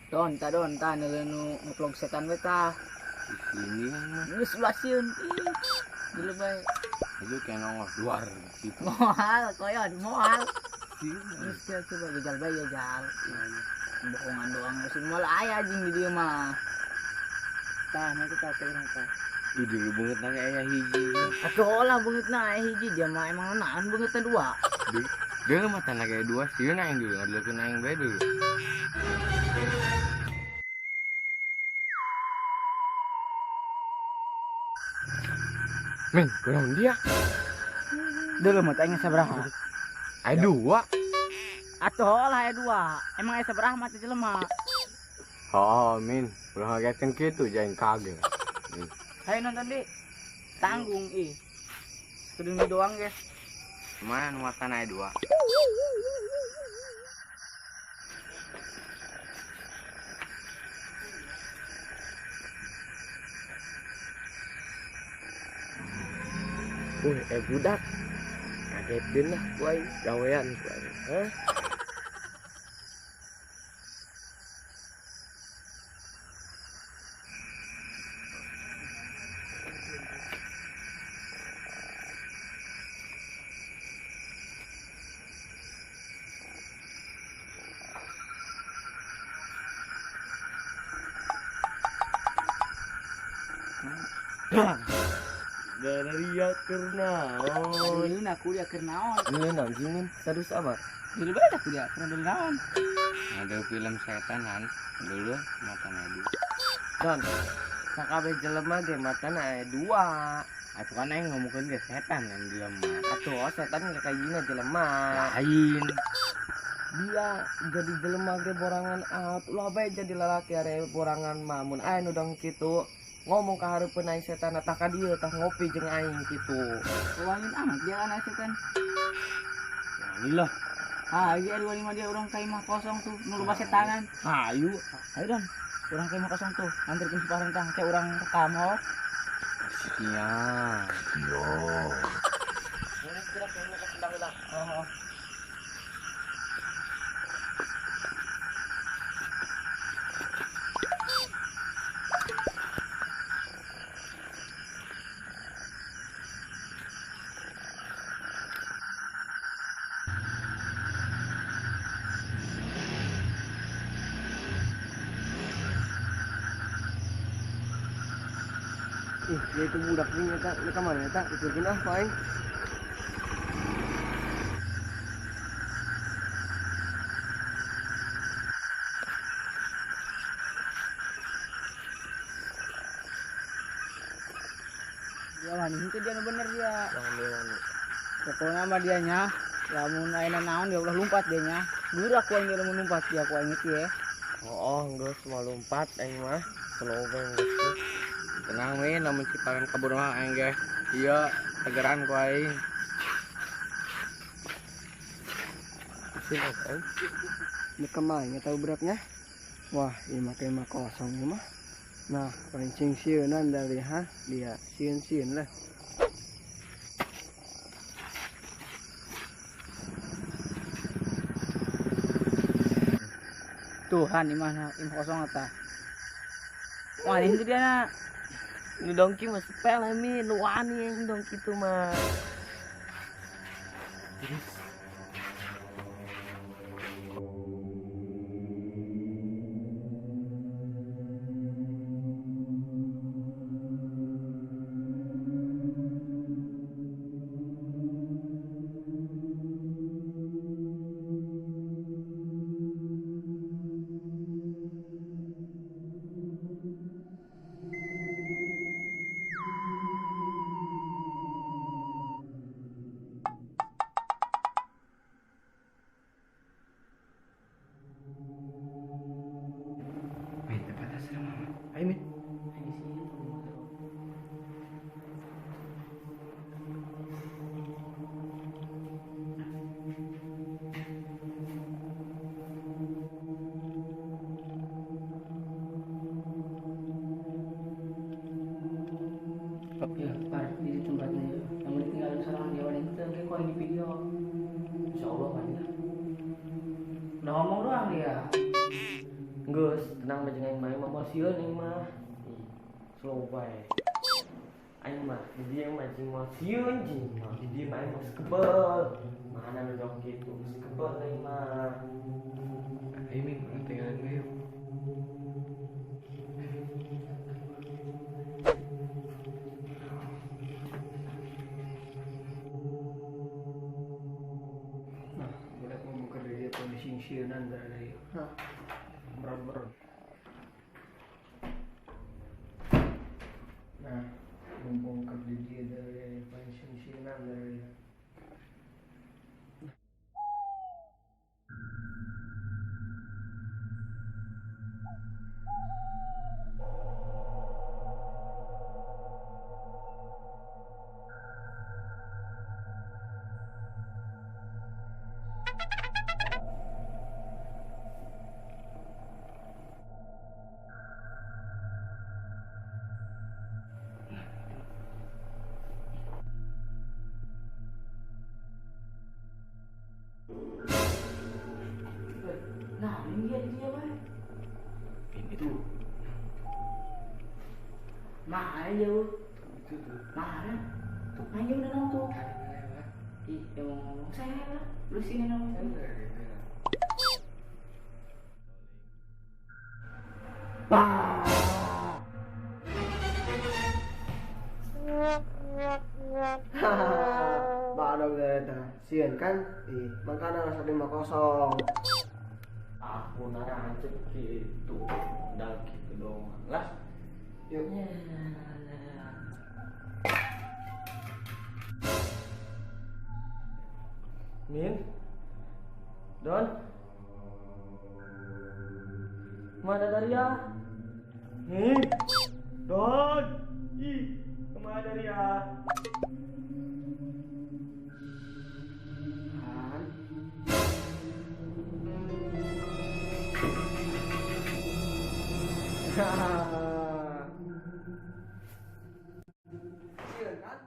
Donta nu ngeplog setan we ta. Di sini mah. Geus ulah sieun. Dulu bae. Itu kayak nongol luar gitu. Moal koyon moal. Sini. Geus kieu coba gejal bae ya jal. Bohongan doang mesin moal aya anjing di dieu mah. Tah nanti tak teh tah. Ih dulu banget nang aya hiji. Atuh lah beungeutna hiji dia mah emang naon beungeutna dua. Dia mah tanah kayak dua sih yang dulu, ada kena yang bae dulu. Men, kurang dia. Dulu mah tanya sabaraha? Aya dua. Atuh lah aya dua. Emang aya sabaraha mah teh jelema? Oh, min, kurang ngagetin kitu jangan kaget. Hayu nonton di. Tanggung ih. Kudu ini doang guys. Mana nu matan aya dua? Budak. Kagetin lah kuai gawean kuai. Hah? Dari karena Ini nak kuliah keur naon? ini nanjingin terus apa? Dulu bae dah kuliah keur dulu naon? Ada film setanan dulu mata nadu. Don. Sakabeh jelema ge matana aya dua. Atuh kan aing ngomongkeun ge setan yang jelema. Atuh setan ge kayina jelema. Lain. Dia jadi jelema ge borangan out. Ulah bae jadi lalaki are borangan mah mun aya nu dong kitu. Ngomong ka hareupeun aing setan tah ka dieu tah ngopi jeung aing kitu. Wangi amat dia kana setan. Inilah. Ah, iya 25 dia orang ka imah kosong tuh nu loba setanan. Ayo Don. Urang ka imah kosong tuh. Antarkeun si Parang tah teh urang rekam ho. Iya. Ini kira kena ka sedang ulang. Oh. Dia itu budak ni nyata mana nyata itu kena apa aing? Dia wani itu dia bener dia. Pokoknya mah dianya lamun ayeuna naon dia ulah lumpat dia nya. Burak ku aing lamun lumpat dia ku aing ya. Oh, geus mau lompat aing mah. Selobeng geus. Tenang we namun si Parang kabur mah aing ge. Ieu tegeran ku aing. Sini aing. Ini kemana tahu beratnya? Wah, ini makai mah kosong ini mah. Nah, pancing sieunan dari dia sieun lah. Tuhan di mana im kosong eta. Wah, ini dia na. Nu dongki mah sepele mi, nu wani yang dongki tu mah. Ayo min. Ya, parah di tempatnya. Namun tinggal seorang dia wanita, kayak kau ini video. Insya Allah banyak. Udah ngomong doang dia. Gus, tenang mah jeung aing mah mah sieun aing mah. Ih, slow bae. Aing mah di dieu mah jeung mah sieun jeung mah di dieu mah aing mah kebel. Mana nu dong kitu, geus kebel aing mah. Ayo Min, orang tinggalin gue yuk. Nah, budak mau bekerja dia kondisi sieunan dari berat. Nah, mumpung kerja dia dari pensiun sieunan dari Nah, ini dia bae. Min itu. Mah aja lu. Itu tuh. Mah. Ayo udah nonton. Kan lewat. Ih, yang saya lah. Lu sini nonton. Baru eta sieun kan? Ih, makana rasa 5-0. Aku narancet gitu. Udah gitu dong. Lah. Yuk. Min. Don. Mana Daria? Don. Ih, kemana Daria? Han. Sieun kan?